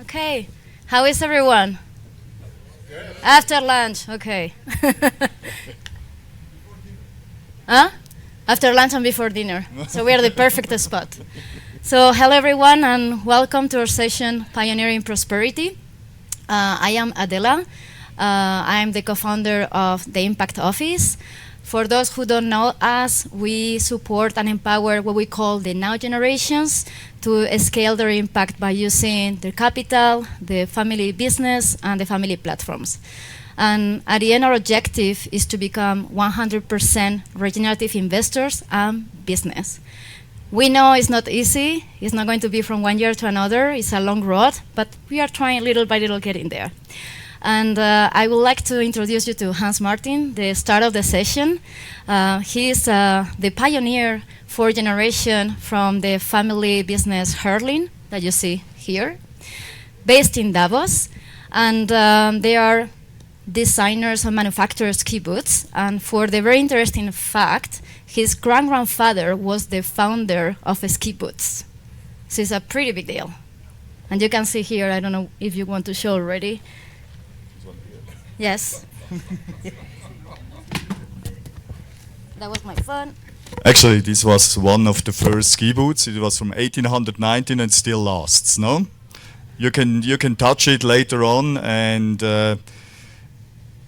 Okay. How is everyone? After lunch, okay. Huh? After lunch and before dinner. So we are the perfect spot. So hello everyone and welcome to our session Pioneering Prosperity. I am Adela. I am the co-founder of the Impact Office. For those who don't know us, we support and empower what we call the now generations to scale their impact by using their capital, the family business, and the family platforms. And at the end, our objective is to become 100% regenerative investors and business. We know it's not easy. It's not going to be from one year to another. It's a long road, but we are trying little by little getting there. And I would like to introduce you to Hans Martin, the start of the session. He is the pioneer for generation from the family business Heierling that you see here, based in Davos. And they are designers and manufacturers ski boots. And for the very interesting fact, his grandfather was the founder of ski boots. So it's a pretty big deal. And you can see here, I don't know if you want to show already. Yes. That was my phone. Actually, this was one of the first ski boots. It was from 1819 and still lasts. No, you can touch it later on, and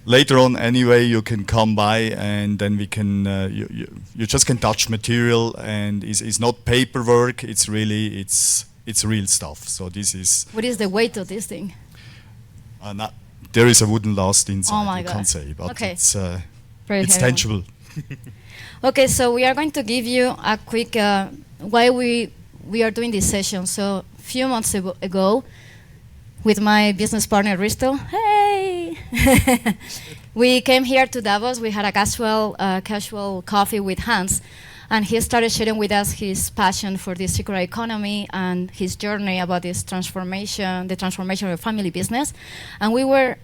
later on anyway you can come by, and then we can you just can touch material, and it's not paperwork. It's really it's real stuff. So this is. What is the weight of this thing? There is a wooden last inside. Oh my you God. can't say, but Okay. it's Very heavy. tangible. Okay, so we are going to give you a quick why we are doing this session. So a few months ago, with my business partner Risto, hey, we came here to Davos. We had a casual coffee with Hans, and he started sharing with us his passion for the circular economy and his journey about this transformation, the transformation of a family business. And we were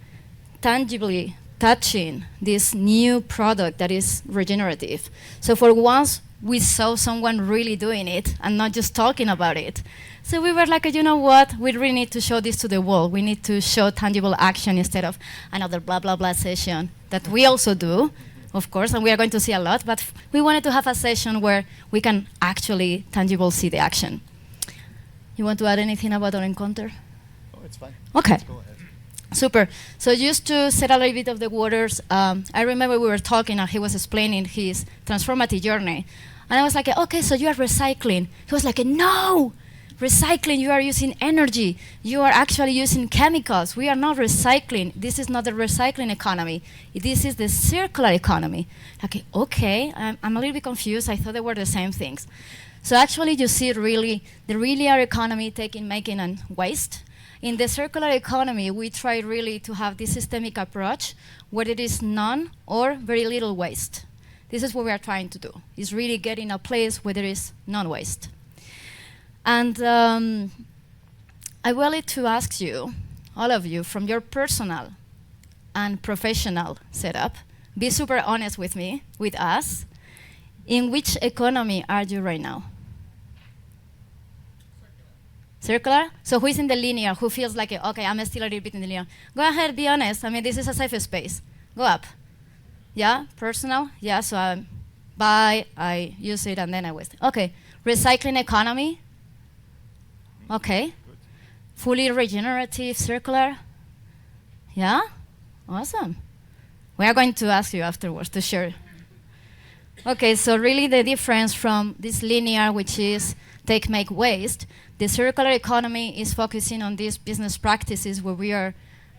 tangibly touching this new product that is regenerative. So for once, we saw someone really doing it and not just talking about it. So we were like, you know what? We really need to show this to the world. We need to show tangible action instead of another blah, blah, blah session that we also do, of course, and we are going to see a lot, but we wanted to have a session where we can actually tangible see the action. You want to add anything about our encounter? Oh, it's fine. Okay. Let's go ahead. Super. So just to set a little bit of the waters, I remember we were talking and he was explaining his transformative journey. And I was like, okay, so you are recycling. He was like, no, recycling, you are using energy. You are actually using chemicals. We are not recycling. This is not the recycling economy. This is the circular economy. Okay, I'm a little bit confused. I thought they were the same things. So actually you see really the linear economy making and waste. In the circular economy, we try really to have this systemic approach where it is none or very little waste. This is what we are trying to do, is really get in a place where there is non-waste. And I wanted to ask you, all of you, from your personal and professional setup, be super honest with me, with us. In which economy are you right now? Circular? So who is in the linear? Who feels like, okay, I'm still a little bit in the linear? Go ahead, be honest. I mean, this is a safe space. Go up. Yeah, personal? Yeah, so I buy, I use it, and then I waste it. Okay, recycling economy? Okay. Fully regenerative, circular? Yeah? Awesome. We are going to ask you afterwards to share. Okay, so really the difference from this linear, which is take, make, waste, the circular economy is focusing on these business practices where we are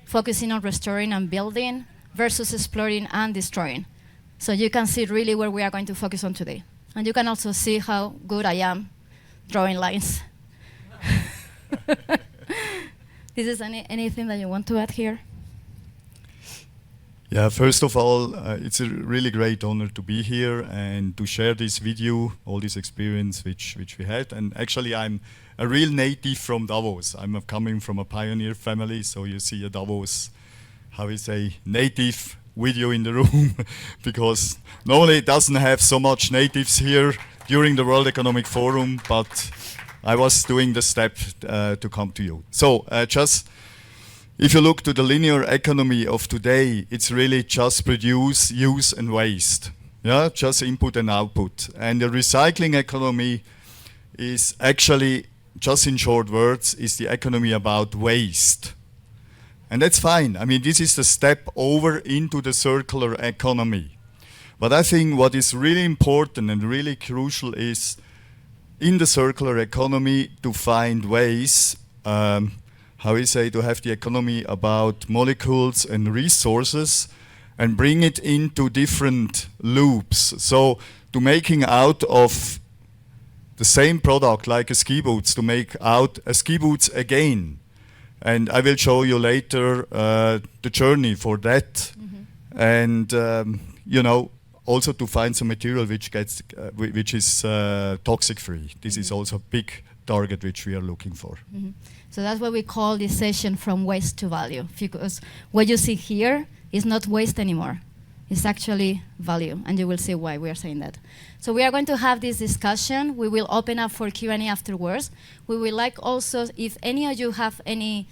focusing on restoring and building versus exploring and destroying. So you can see really where we are going to focus on today. And you can also see how good I am drawing lines. This is anything that you want to add here? Yeah, first of all, it's a really great honor to be here and to share this with you, all this experience which we had. And actually, I'm a real native from Davos. I'm coming from a pioneer family, so you see a Davos, how we say, native with you in the room, because normally it doesn't have so much natives here during the World Economic Forum, but I was doing the step to come to you. So just if you look to the linear economy of today, it's really just produce, use, and waste. Yeah, just input and output. And the recycling economy is actually, just in short words, is the economy about waste. And that's fine. I mean, this is the step over into the circular economy. But I think what is really important and really crucial is in the circular economy to find ways, how we say, to have the economy about molecules and resources and bring it into different loops. So to making out of the same product like a ski boots, to make out a ski boots again. And I will show you later the journey for that. And you know, also to find some material which is toxic free. This is also a big target which we are looking for. So that's what we call this session from waste to value, because what you see here is not waste anymore. It's actually value, and you will see why we are saying that. So we are going to have this discussion. We will open up for Q&A afterwards. We would like also, if any of you have any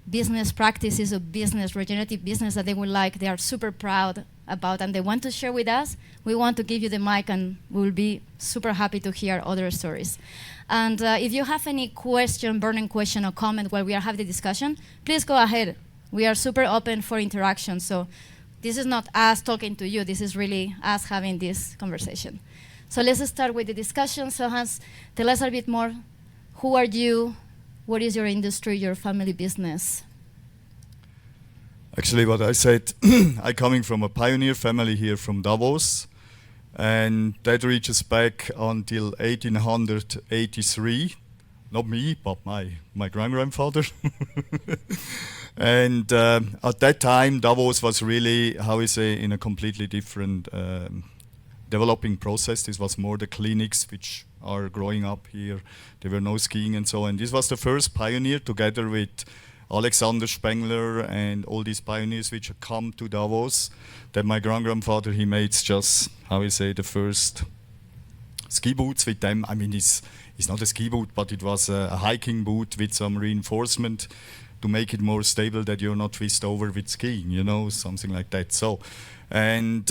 business practices or business, regenerative business that they would like, they are super proud about, and they want to share with us, we want to give you the mic, and we will be super happy to hear other stories. And if you have any question, burning question or comment while we are having the discussion, please go ahead. We are super open for interaction. So this is not us talking to you. This is really us having this conversation. So let's start with the discussion. So Hans, tell us a bit more. Who are you? What is your industry, your family business? Actually, what I said, I'm coming from a pioneer family here from Davos, and that reaches back until 1883. Not me, but my grandfather. And at that time, Davos was really, how we say, in a completely different developing process. This was more the clinics which are growing up here. There were no skiing and so on. This was the first pioneer, together with Alexander Spengler and all these pioneers which come to Davos, that my grandfather, he made just, how we say, the first ski boots with them. I mean, it's not a ski boot, but it was a hiking boot with some reinforcement to make it more stable, that you're not twist over with skiing, you know, something like that. So, and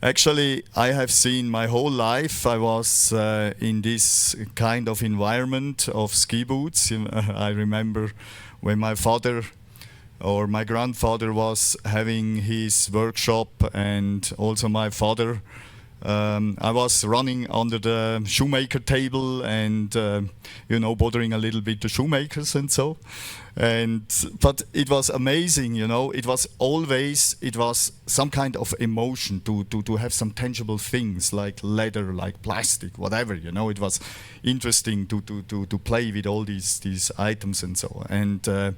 actually, I have seen my whole life, I was in this kind of environment of ski boots. I remember when my father or my grandfather was having his workshop, and also my father, I was running under the shoemaker table and, you know, bothering a little bit the shoemakers and so. But it was amazing, you know. It was some kind of emotion to have some tangible things like leather, like plastic, whatever, you know. It was interesting to play with all these items and so on. And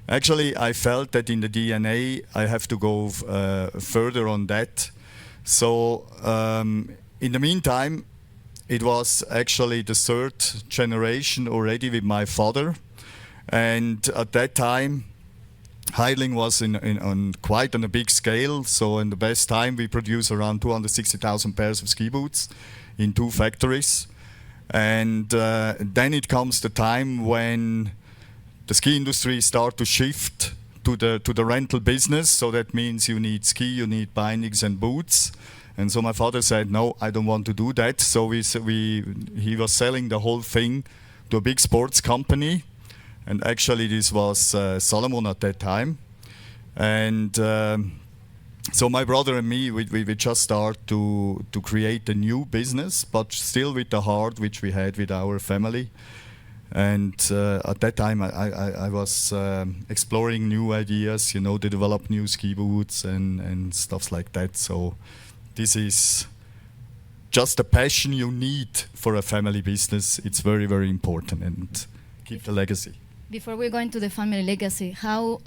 actually, I felt that in the DNA, I have to go further on that. So in the meantime, it was actually the third generation already with my father. And at that time, Heierling was quite on a big scale. So in the best time, we produced around 260,000 pairs of ski boots in 2 factories. And then it comes the time when the ski industry start to shift to the rental business. So that means you need ski, you need bindings and boots. And so my father said, no, I don't want to do that. So he was selling the whole thing to a big sports company. And actually this was Salomon at that time. And so my brother and me, we just start to create a new business, but still with the heart which we had with our family. And at that time, I was exploring new ideas, you know, to develop new ski boots and stuff like that. So this is just the passion you need for a family business. It's very, very important, and keep the legacy. Before we go into the family legacy, how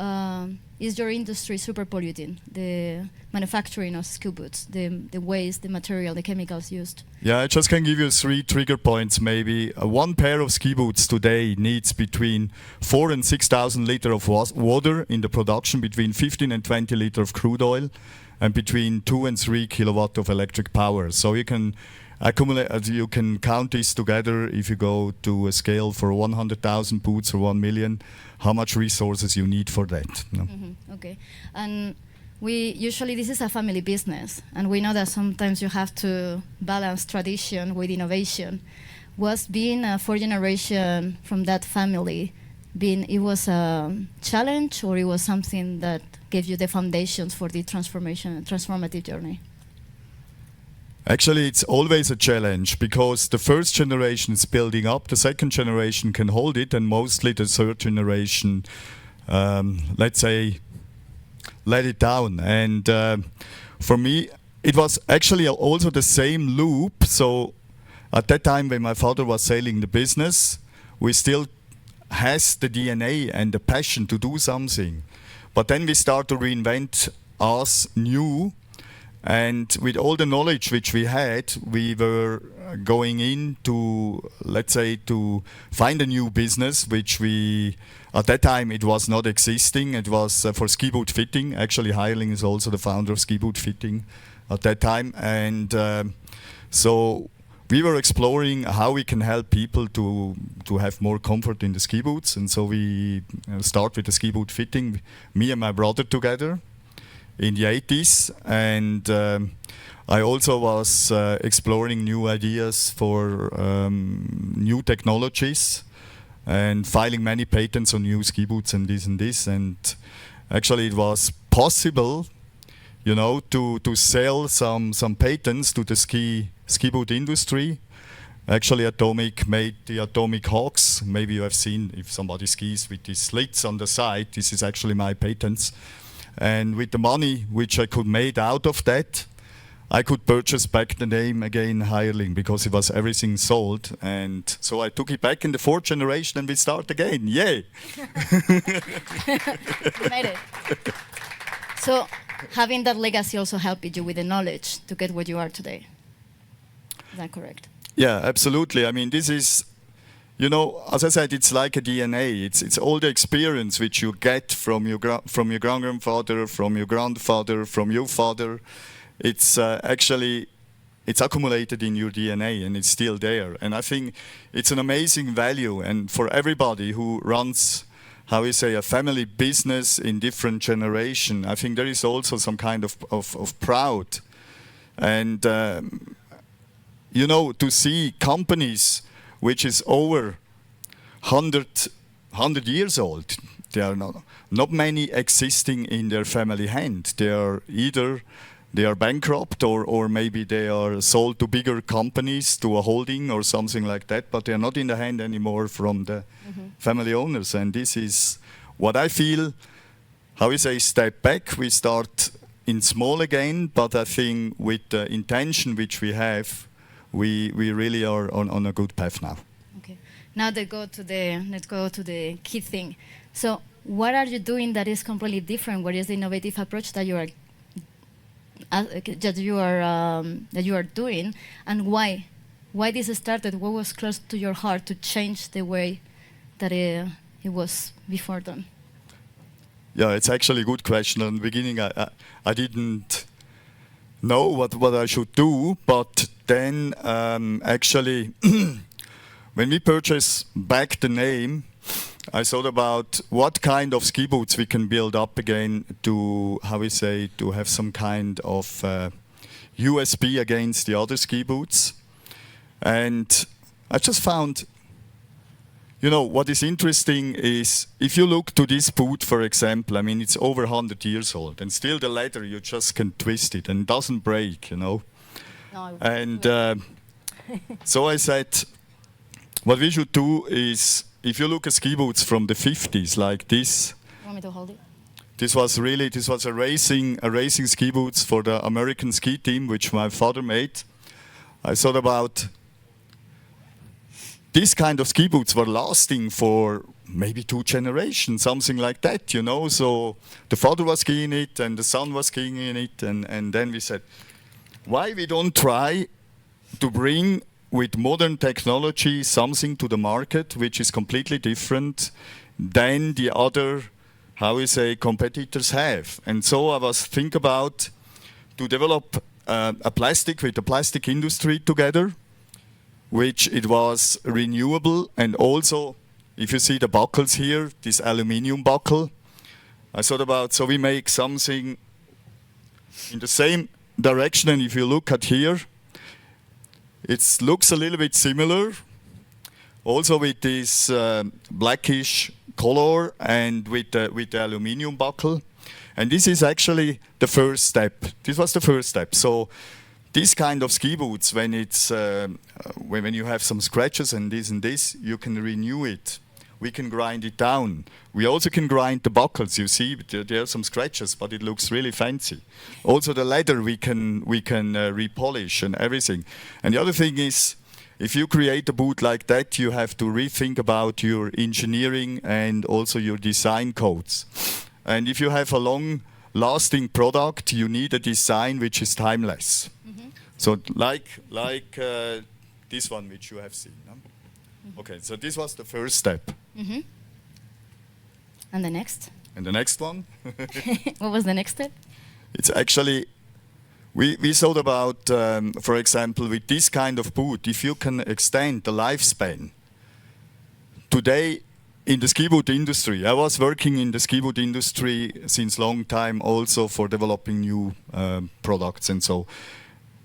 is your industry super polluting? The manufacturing of ski boots, the waste, the material, the chemicals used? Yeah, I just can give you 3 trigger points maybe. One pair of ski boots today needs between 4,000 and 6,000 liters of water in the production, between 15 and 20 liters of crude oil, and between 2 and 3 kilowatt of electric power. So you can, accumulate. You can count this together if you go to a scale for 100,000 boots or 1 million, how much resources you need for that. No? Okay, and we usually this is a family business, and we know that sometimes you have to balance tradition with innovation. Was being a fourth generation from that family, it was a challenge, or it was something that gave you the foundations for the transformative journey? Actually, it's always a challenge because the first generation is building up, the second generation can hold it, and mostly the third generation, let's say, let it down. And for me, it was actually also the same loop. So at that time when my father was selling the business, we still has the DNA and the passion to do something. But then we start to reinvent us new. And with all the knowledge which we had, we were going in to, let's say, to find a new business, which we, at that time, it was not existing. It was for ski boot fitting. Actually, Heierling is also the founder of ski boot fitting at that time. And so we were exploring how we can help people to have more comfort in the ski boots. And so we start with the ski boot fitting, me and my brother together, in the 80s, and I also was exploring new ideas for new technologies and filing many patents on new ski boots and this. And actually it was possible, you know, to sell some patents to the ski boot industry. Actually, Atomic made the Atomic Hawks. Maybe you have seen if somebody skis with these slits on the side. This is actually my patents. And with the money which I could make out of that, I could purchase back the name again, Heierling, because it was everything sold. And so I took it back in the fourth generation and we start again. Yay! You made it. So having that legacy also helped you with the knowledge to get where you are today. Is that correct? Yeah, absolutely. I mean, this is, you know, as I said, it's like a DNA. It's all the experience which you get from your grandfather, from your grandfather, from your father. It's actually, it's accumulated in your DNA and it's still there. And I think it's an amazing value. And for everybody who runs, how you say, a family business in different generation, I think there is also some kind of proud. And, you know, to see companies which is over 100 years old. There are not many existing in their family hand. They are either bankrupt or maybe they are sold to bigger companies, to a holding or something like that, but they are not in the hand anymore from the family owners. And this is what I feel, how we say, step back. We start in small again, but I think with the intention which we have, we really are on a good path now. Okay. Now let's go to the key thing. So what are you doing that is completely different? What is the innovative approach that you are doing, and why? Why this started? What was close to your heart to change the way that it was before then? Yeah, it's actually a good question. In the beginning, I didn't know what I should do, but then actually when we purchased back the name, I thought about what kind of ski boots we can build up again to, how we say, to have some kind of USP against the other ski boots. And I just found, you know, what is interesting is if you look to this boot, for example, I mean, it's over 100 years old and still the leather, you just can twist it and it doesn't break, you know. No, and so I said, what we should do is, if you look at ski boots from the 50s, like this. You want me to hold it? This was a racing ski boots for the American ski team, which my father made. I thought about this kind of ski boots were lasting for maybe 2 generations, something like that, you know. So the father was skiing it and the son was skiing in it, and then we said, why we don't try to bring with modern technology something to the market which is completely different than the other, how we say, competitors have. And so I was think about to develop a plastic with the plastic industry together, which it was renewable, and also, if you see the buckles here, this aluminium buckle, I thought about, so we make something in the same direction, and if you look at here, it looks a little bit similar, also with this blackish color and with the aluminium buckle. And this is actually the first step. This was the first step. So this kind of ski boots, when it's when you have some scratches and this, you can renew it. We can grind it down. We also can grind the buckles. You see, there are some scratches, but it looks really fancy. Also, the leather we can repolish and everything. And the other thing is, if you create a boot like that, you have to rethink about your engineering and also your design codes. And if you have a long-lasting product, you need a design which is timeless. Mm-hmm. So, like this one which you have seen. No? Mm-hmm. Okay, so this was the first step. Mm-hmm. And the next? And the next one? What was the next step? It's actually, we thought about, for example, with this kind of boot, if you can extend the lifespan. Today, in the ski boot industry, I was working in the ski boot industry since long time also for developing new products and so.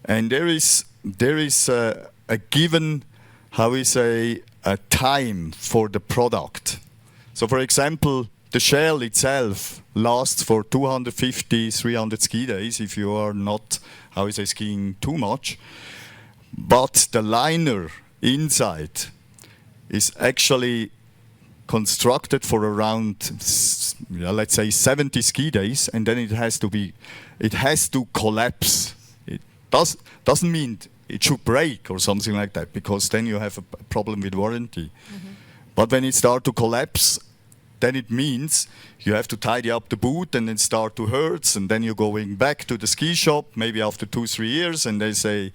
And there is a given, how we say, a time for the product. So for example, the shell itself lasts for 250, 300 ski days if you are not, how we say, skiing too much. But the liner inside is actually constructed for around, let's say, 70 ski days, and then it has to collapse. It doesn't mean it should break or something like that, because then you have a problem with warranty. Mm-hmm. But when it starts to collapse, then it means you have to tidy up the boot, and it start to hurt, and then you're going back to the ski shop, maybe after 2-3 years, and they say,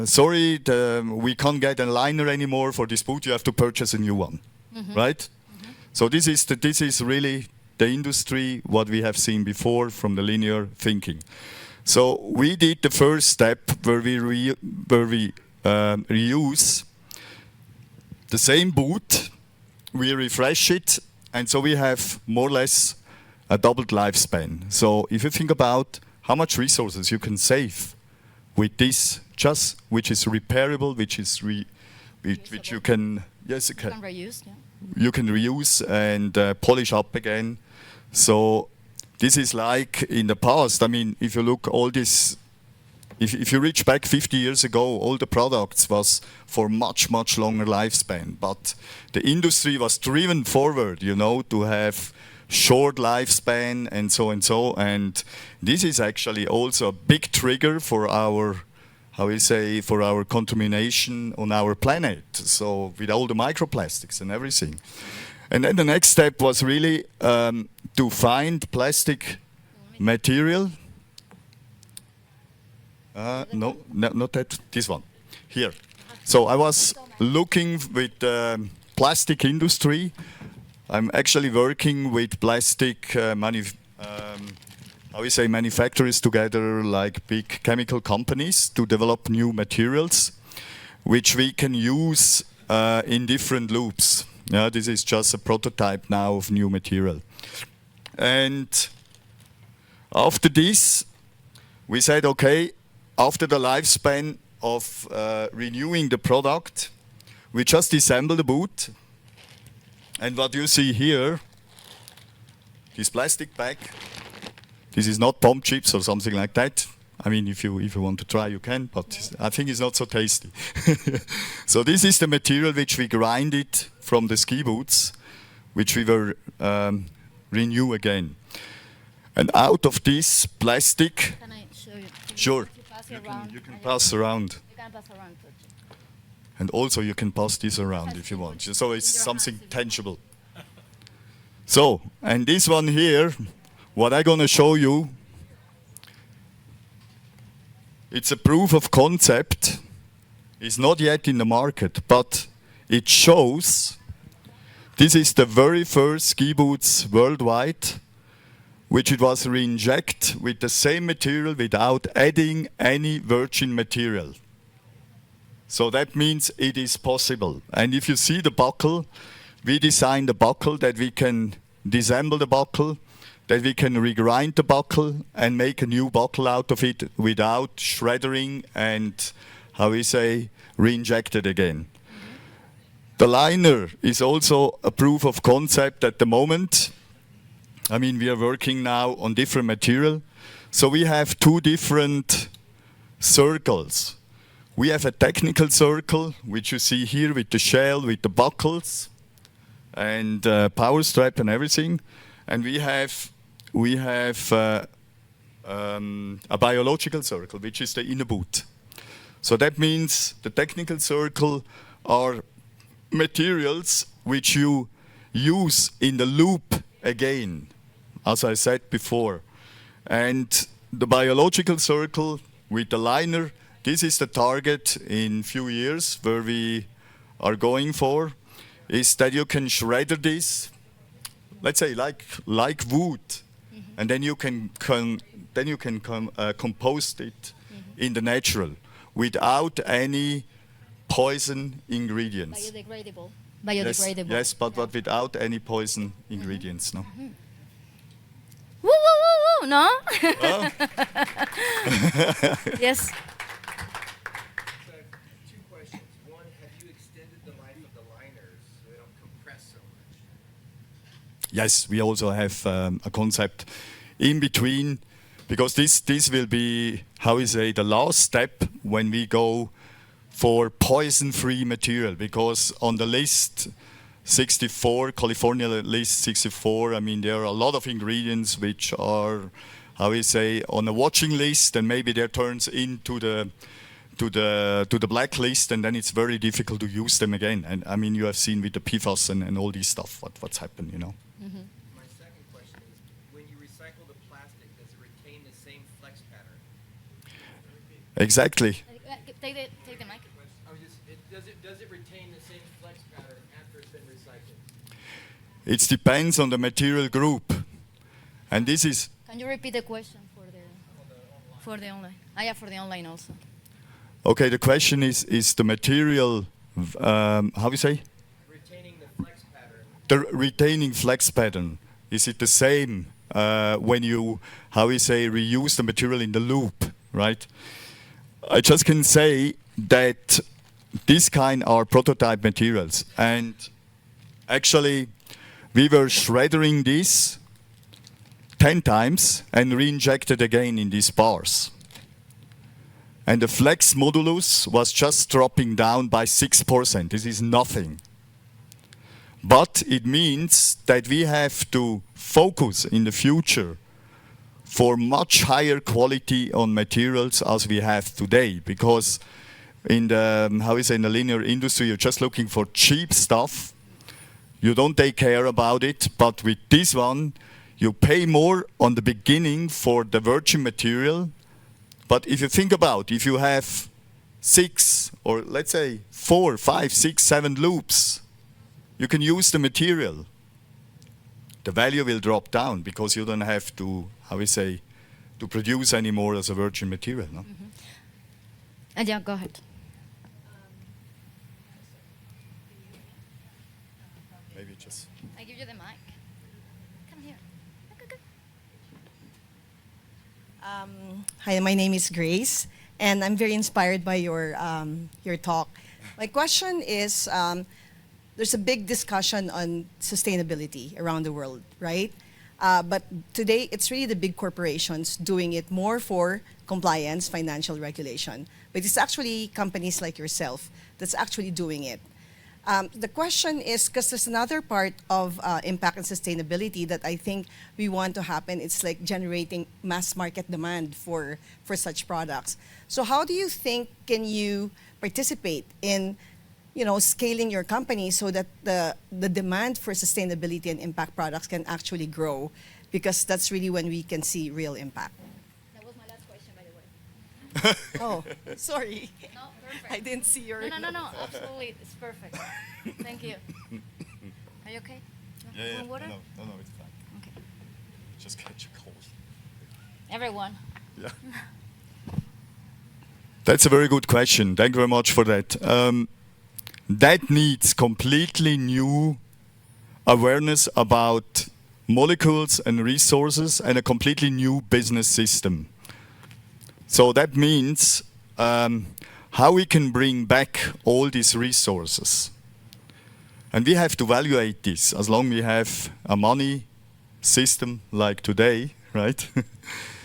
sorry, we can't get a liner anymore for this boot, you have to purchase a new one. Mm-hmm. Right? Mm-hmm. So this is really the industry, what we have seen before from the linear thinking. So we did the first step where we reuse the same boot, we refresh it, and so we have more or less a doubled lifespan. So if you think about how much resources you can save with this, just which is repairable, which you can, yes, you can reuse, yeah. You can reuse and polish up again. So this is like in the past. I mean, if you look all this, if you reach back 50 years ago, all the products was for much longer lifespan. But the industry was driven forward, to have short lifespan and so and so. And this is actually also a big trigger for our, for our contamination on our planet. So with all the microplastics and everything. And then the next step was really to find plastic material. No, not that. This one, here. So I was looking with the plastic industry. I'm actually working with plastic manufacturers together, like big chemical companies, to develop new materials, which we can use in different loops. Yeah, this is just a prototype now of new material. And after this, we said, okay, after the lifespan of renewing the product, we just disassemble the boot. And what you see here, this plastic bag, this is not pomp chips or something like that. I mean, if you want to try, you can, but I think it's not so tasty. So this is the material which we grinded from the ski boots, which we will renew again. And out of this plastic... Can I show you? Sure. You can pass around. You can pass around. And also you can pass this around if you want. So it's something tangible. So, and this one here, what I'm going to show you, it's a proof of concept. It's not yet in the market, but it shows this is the very first ski boots worldwide which it was re-inject with the same material without adding any virgin material. So that means it is possible. And if you see the buckle, we designed a buckle that we can disassemble the buckle, that we can regrind the buckle and make a new buckle out of it without shredding and, how we say, re-inject it again. The liner is also a proof of concept at the moment. I mean, we are working now on different material. So we have two different circles. We have a technical circle, which you see here with the shell, with the buckles, and power strap and everything. And we have a biological circle, which is the inner boot. So that means the technical circle are materials which you use in the loop again, as I said before. And the biological circle with the liner, this is the target in few years where we are going for, is that you can shred this, let's say like wood, and then you can compost it in the natural without any poison ingredients. Biodegradable. Yes, but without any poison ingredients. No. Woo, woo, woo, woo, no? Oh. Yes. Two questions. One, have you extended the life of the liners so they don't compress so much? Yes, we also have a concept in between, because this will be, how we say, the last step when we go for poison-free material, because on the list 64, California list 64, I mean, there are a lot of ingredients which are, how we say, on a watching list, and maybe there turns into the blacklist, and then it's very difficult to use them again. And I mean, you have seen with the PFAS and all this stuff what's happened, you know. My second question is, when you recycle the plastic, does it retain the same flex pattern? Exactly. Take the mic. Does it retain the same flex pattern after it's been recycled? It depends on the material group, and this is. Can you repeat the question for the online? Yeah, for the online also. Okay, the question is the material, how we say? Retaining the flex pattern. The retaining flex pattern, is it the same when you, how we say, reuse the material in the loop, right? I just can say that these kind are prototype materials, and actually we were shredding this 10 times and re-injected again in these bars. And the flex modulus was just dropping down by 6%. This is nothing. But it means that we have to focus in the future for much higher quality on materials as we have today, because in the, how is it, in the linear industry, you're just looking for cheap stuff. You don't take care about it, but with this one, you pay more on the beginning for the virgin material. But if you think about, if you have 6 or let's say 4, 5, 6, 7 loops, you can use the material. The value will drop down because you don't have to, how we say, to produce anymore as a virgin material. No? Yeah, go ahead. Maybe just. I give you the mic. Come here. Hi, my name is Grace, and I'm very inspired by your talk. My question is, there's a big discussion on sustainability around the world, right? But today, it's really the big corporations doing it more for compliance, financial regulation. But it's actually companies like yourself that's actually doing it. The question is, because there's another part of impact and sustainability that I think we want to happen. It's like generating mass market demand for such products. So how do you think can you participate in, scaling your company so that the demand for sustainability and impact products can actually grow? Because that's really when we can see real impact. That was my last question, by the way. Oh, sorry. No, perfect. I didn't see your... No, absolutely. It's perfect. Thank you. Are you okay? No? Want water? No, it's fine. Okay. Just catch a cold. Everyone. Yeah. That's a very good question. Thank you very much for that. That needs completely new awareness about molecules and resources and a completely new business system. So that means how we can bring back all these resources. And we have to evaluate this as long as we have a money system like today, right? Why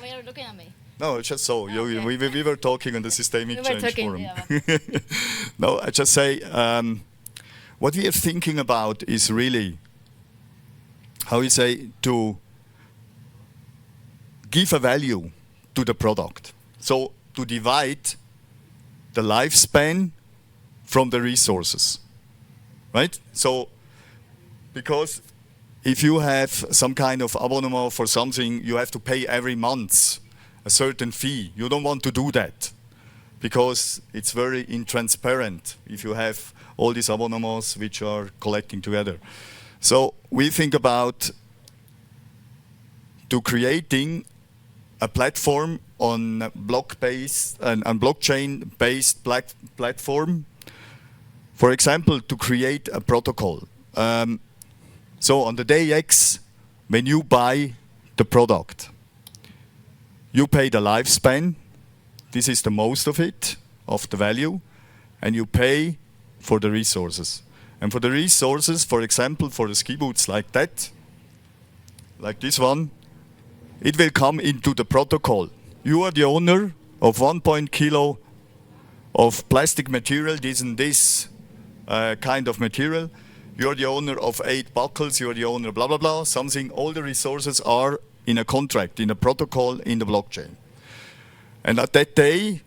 are you looking at me? No, just so. Okay. We were talking on the Systemic We were Change talking, Forum. yeah. No, I just say, what we are thinking about is really, how you say, to give a value to the product. So to divide the lifespan from the resources, right? So, because if you have some kind of abonnement for something, you have to pay every month a certain fee. You don't want to do that because it's very intransparent if you have all these abonnements which are collecting together. So we think about to creating a platform on block-based and blockchain-based platform. For example, to create a protocol. So on the day X, when you buy the product, you pay the lifespan. This is the most of it, of the value, and you pay for the resources. And for the resources, for example, for the ski boots like that, like this one, it will come into the protocol. You are the owner of 1 kilo of plastic material, this and this kind of material. You are the owner of 8 buckles, you are the owner, blah, blah, blah, something. All the resources are in a contract, in a protocol, in the blockchain. And at that day,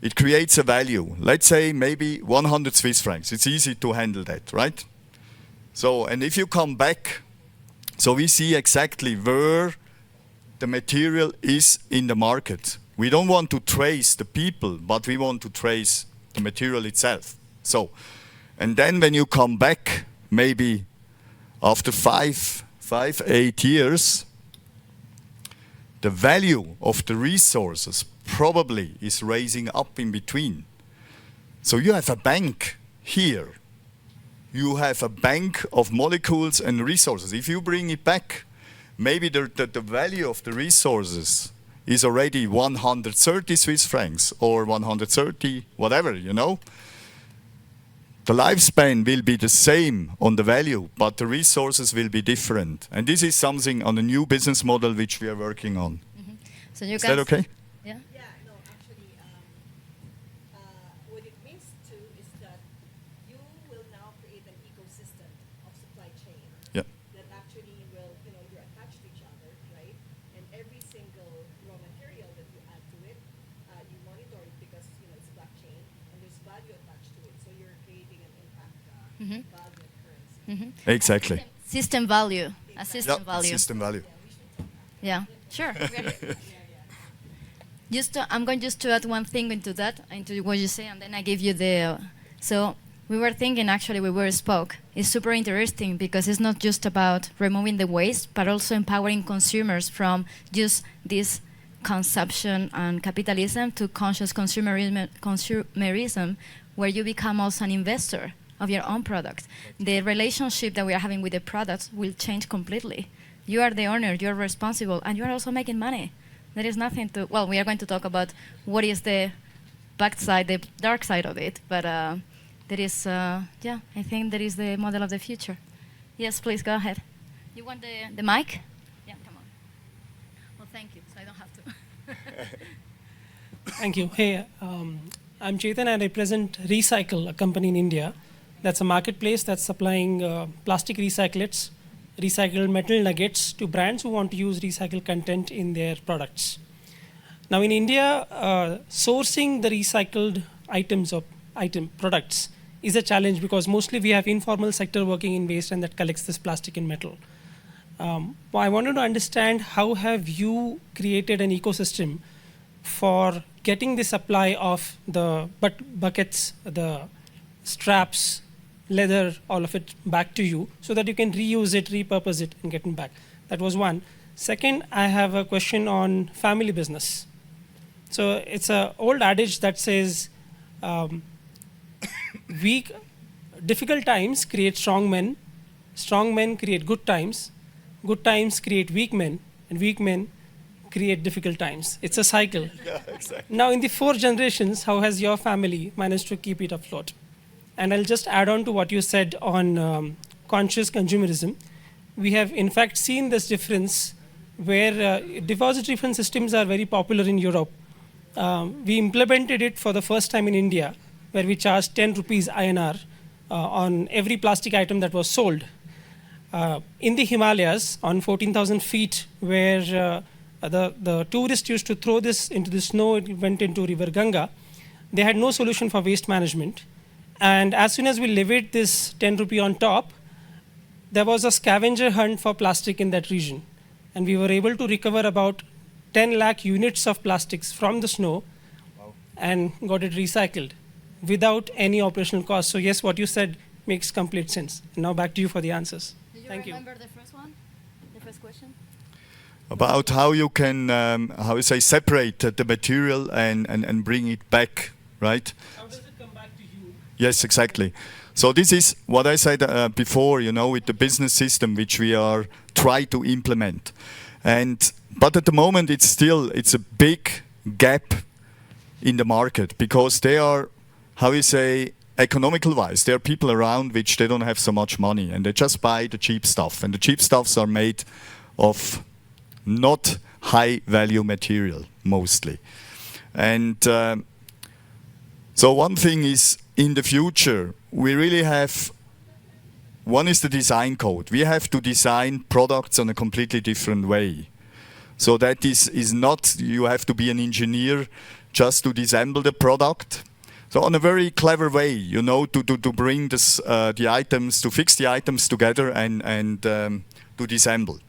it creates a value. Let's say maybe 100 Swiss francs. It's easy to handle that, right? So, and if you come back, so we see exactly where the material is in the market. We don't want to trace the people, but we want to trace the material itself. So, and then when you come back, maybe after 8 years, the value of the resources probably is raising up in between. So you have a bank here. You have a bank of molecules and resources. If you bring it back, maybe the value of the resources is already 130 Swiss francs or 130, whatever, you know. The lifespan will be the same on the value, but the resources will be different. And this is something on a new business model which we are working on. So you Is guys, that okay? Yeah. Yeah, no, actually, what it means too is that you will now create an ecosystem of supply chain Yeah. that actually will, you're attached to each other, right? And every single raw material that you add to it, you monitor it because, it's blockchain and there's value attached to it. So you're creating an impact value and currency. Exactly. System value. A system Yeah, value. system value. Yeah, sure. I'm going just to add one thing into that, into what you say, and then I give you the. So we were thinking, actually, we spoke. It's super interesting because it's not just about removing the waste, but also empowering consumers from just this consumption and capitalism to conscious consumerism, where you become also an investor of your own product. The relationship that we are having with the products will change completely. You are the owner, you're responsible, and you are also making money. There is nothing to, well, we are going to talk about what is the backside, the dark side of it, but there is, I think that is the model of the future. Yes, please, go ahead. You want the mic? Yeah, come on. Well, thank you, so I don't have to. Thank you. Hey, I'm Chetan. I represent Recycle, a company in India. That's a marketplace that's supplying plastic recyclates, recycled metal nuggets to brands who want to use recycled content in their products. Now in India, sourcing the recycled products is a challenge because mostly we have informal sector working in waste and that collects this plastic and metal. I wanted to understand how have you created an ecosystem for getting the supply of the buckets, the straps, leather, all of it back to you so that you can reuse it, repurpose it and get it back. That was one. Second, I have a question on family business. So it's an old adage that says, um, weak, difficult times create strong men create good times create weak men, and weak men create difficult times. It's a cycle. Yeah, exactly. Now, in the 4 generations, how has your family managed to keep it afloat? And I'll just add on to what you said on conscious consumerism. We have, in fact, seen this difference where depository fund systems are very popular in Europe. We implemented it for the first time in India, where we charged 10 rupees INR on every plastic item that was sold. In the Himalayas, on 14,000 feet, where the tourists used to throw this into the snow, it went into River Ganga, they had no solution for waste management. And as soon as we levied this 10 rupee on top, there was a scavenger hunt for plastic in that region. And we were able to recover about 10 lakh units of plastics from the snow and got it recycled without any operational cost. So yes, what you said makes complete sense. And now back to you for the answers. Do you Thank you. remember the first one? The first question? About how you can, how you say, separate the material and bring it back, right? How does it come back to you? Yes, exactly. So this is what I said before, you know, with the business system which we are try to implement. But at the moment it's a big gap in the market because they are, how you say, economical wise, there are people around which they don't have so much money and they just buy the cheap stuff, and the cheap stuffs are made of not high value material mostly. And so one thing is, in the future we really have, one is the design code. We have to design products on a completely different way. So that is not, you have to be an engineer just to disassemble the product. So on a very clever way, you know, to bring this, the items, to fix the items together and to disassemble.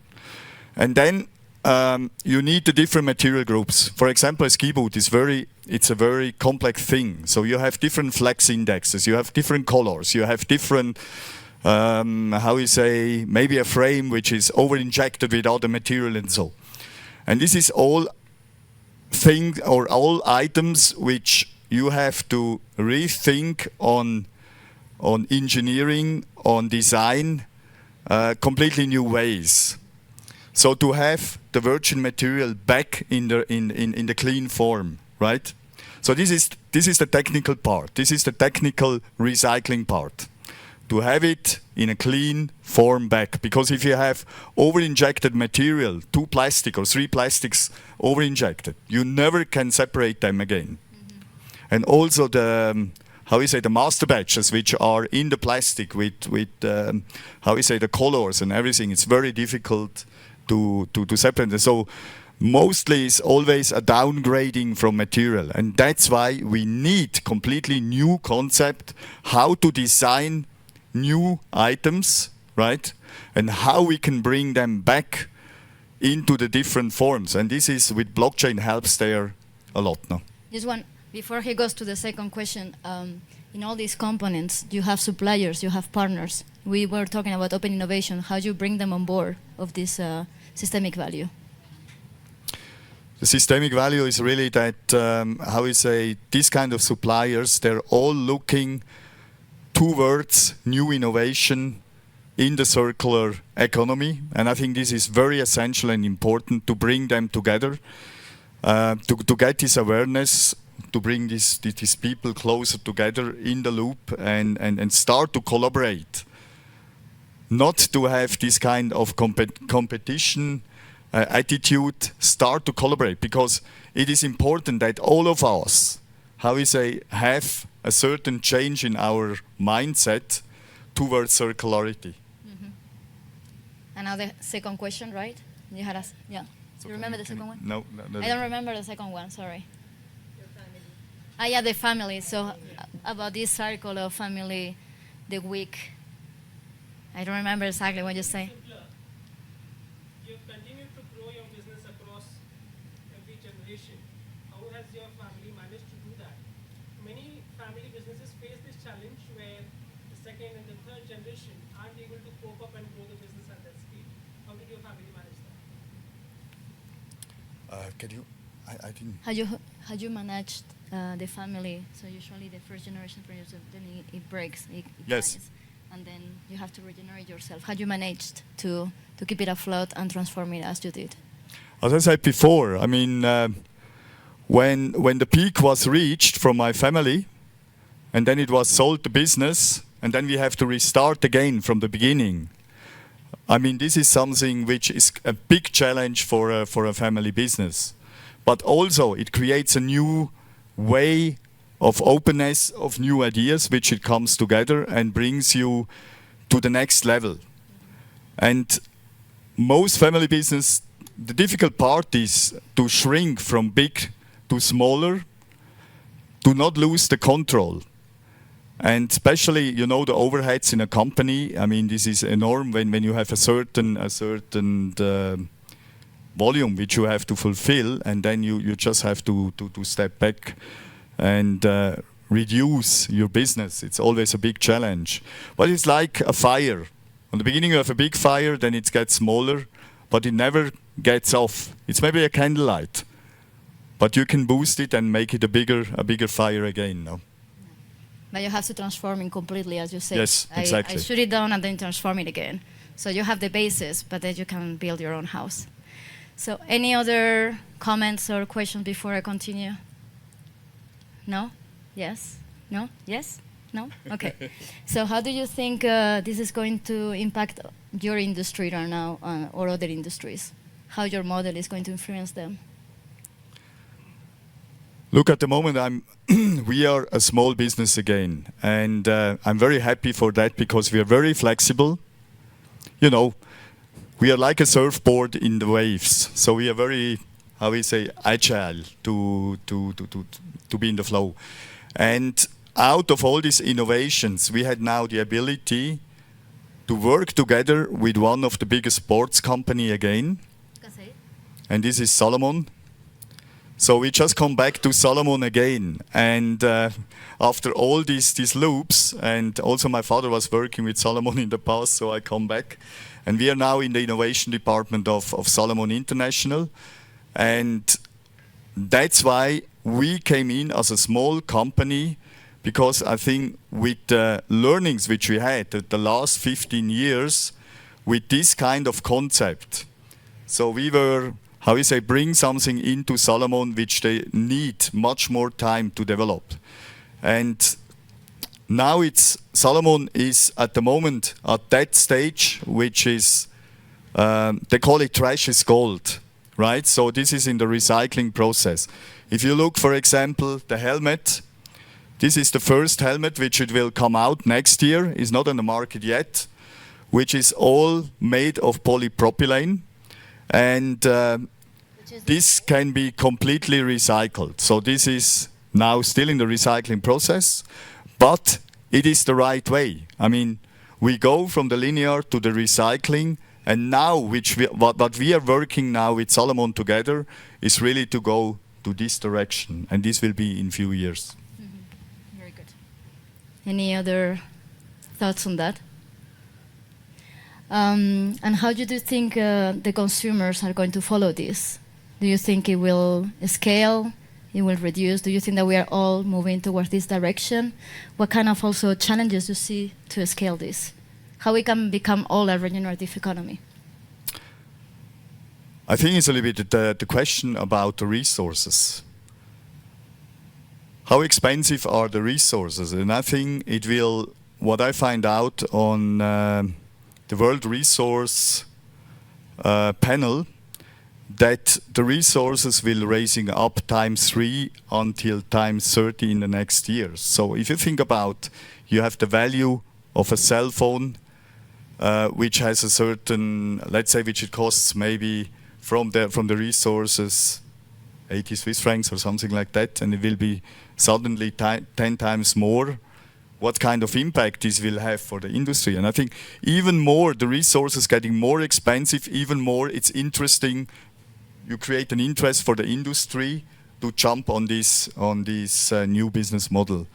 And then you need the different material groups. For example, a ski boot is it's a very complex thing. So you have different flex indexes, you have different colors, you have different, how you say, maybe a frame which is over-injected with other material and so. And this is all things or all items which you have to rethink on engineering, on design, completely new ways. So to have the virgin material back in the clean form, right? So this is the technical part. This is the technical recycling part. To have it in a clean form back. Because if you have over-injected material, 2 plastic or 3 plastics over-injected, you never can separate them again. And also the, how you say, the master batches which are in the plastic with how you say, the colors and everything, it's very difficult to separate them. So mostly it's always a downgrading from material. And that's why we need completely new concept, how to design new items, right? And how we can bring them back into the different forms. And this is, with blockchain, helps there a lot, no? Just one, before he goes to the second question, in all these components, you have suppliers, you have partners. We were talking about open innovation. How do you bring them on board of this systemic value? The systemic value is really that, how you say, these kind of suppliers, they're all looking towards new innovation in the circular economy. And I think this is very essential and important to bring them together, to get this awareness, to bring these people closer together in the loop and start to collaborate. Not to have this kind of competition attitude, start to collaborate, because it is important that all of us, how we say, have a certain change in our mindset towards circularity. And now the second question, right? You had us, yeah. So You remember the second one? No. I don't remember the second one, sorry. Yeah, the family. So about this circle of family, the week. I don't remember exactly what you say. Simpler. You've continued to grow your business across every generation. How has your family managed to do that? Many family businesses face this challenge where the second and the third generation aren't able to cope up and grow the business at that speed. How did your family manage that? Can you? I didn't. How you managed the family? So usually the first generation producer, then it breaks, it Yes. dies, and then you have to regenerate yourself. How you managed to keep it afloat and transform it as you did? As I said before, I mean, when the peak was reached from my family, and then it was sold the business, and then we have to restart again from the beginning. I mean, this is something which is a big challenge for a family business. But also, it creates a new way of openness, of new ideas, which it comes together and brings you to the next level. And most family business, the difficult part is to shrink from big to smaller, to not lose the control. And especially, you know, the overheads in a company. I mean, this is enormous when you have a certain volume which you have to fulfill, and then you just have to step back and reduce your business. It's always a big challenge. But it's like a fire. In the beginning you have a big fire, then it gets smaller, but it never gets off. It's maybe a candlelight, but you can boost it and make it a bigger fire again. No? But you have to transform it completely, as you say. Yes, exactly. I shoot it down and then transform it again. So you have the basis, but then you can build your own house. So any other comments or questions before I continue? No? Yes? No? Yes? No? Okay. So how do you think this is going to impact your industry right now or other industries? How your model is going to influence them? Look, at the moment, we are a small business again, and I'm very happy for that because we are very flexible. You know, we are like a surfboard in the waves, so we are very, how we say, agile to be in the flow. And out of all these innovations, we had now the ability to work together with one of the biggest sports company again, and this is Solomon. So we just come back to Solomon again, and after all these loops, and also my father was working with Solomon in the past, so I come back, and we are now in the innovation department of Solomon International, and that's why we came in as a small company, because I think with the learnings which we had the last 15 years with this kind of concept, so we were, how you say, bring something into Solomon which they need much more time to develop. And now Solomon is at the moment at that stage which is, they call it trash is gold, right? So this is in the recycling process. If you look, for example, the helmet, this is the first helmet which it will come out next year, is not on the market yet, which is all made of polypropylene. And this can be completely recycled. So this is now still in the recycling process, but it is the right way. I mean, we go from the linear to the recycling, and now what we are working now with Solomon together is really to go to this direction, and this will be in few years. Mm-hmm. Very good. Any other thoughts on that? And how do you think the consumers are going to follow this? Do you think it will scale? It will reduce? Do you think that we are all moving towards this direction? What kind of also challenges you see to scale this? How we can become all a regenerative economy? I think it's a little bit the question about the resources. How expensive are the resources? And I think it will, what I find out on the World Resource panel, that the resources will raising up ×3 until ×30 in the next years. So if you think about, you have the value of a cell phone, which has a certain, let's say, which it costs maybe from the resources 80 Swiss francs or something like that, and it will be suddenly 10 times more. What kind of impact this will have for the industry? And I think even more, the resources getting more expensive, even more it's interesting. You create an interest for the industry to jump on this new business model.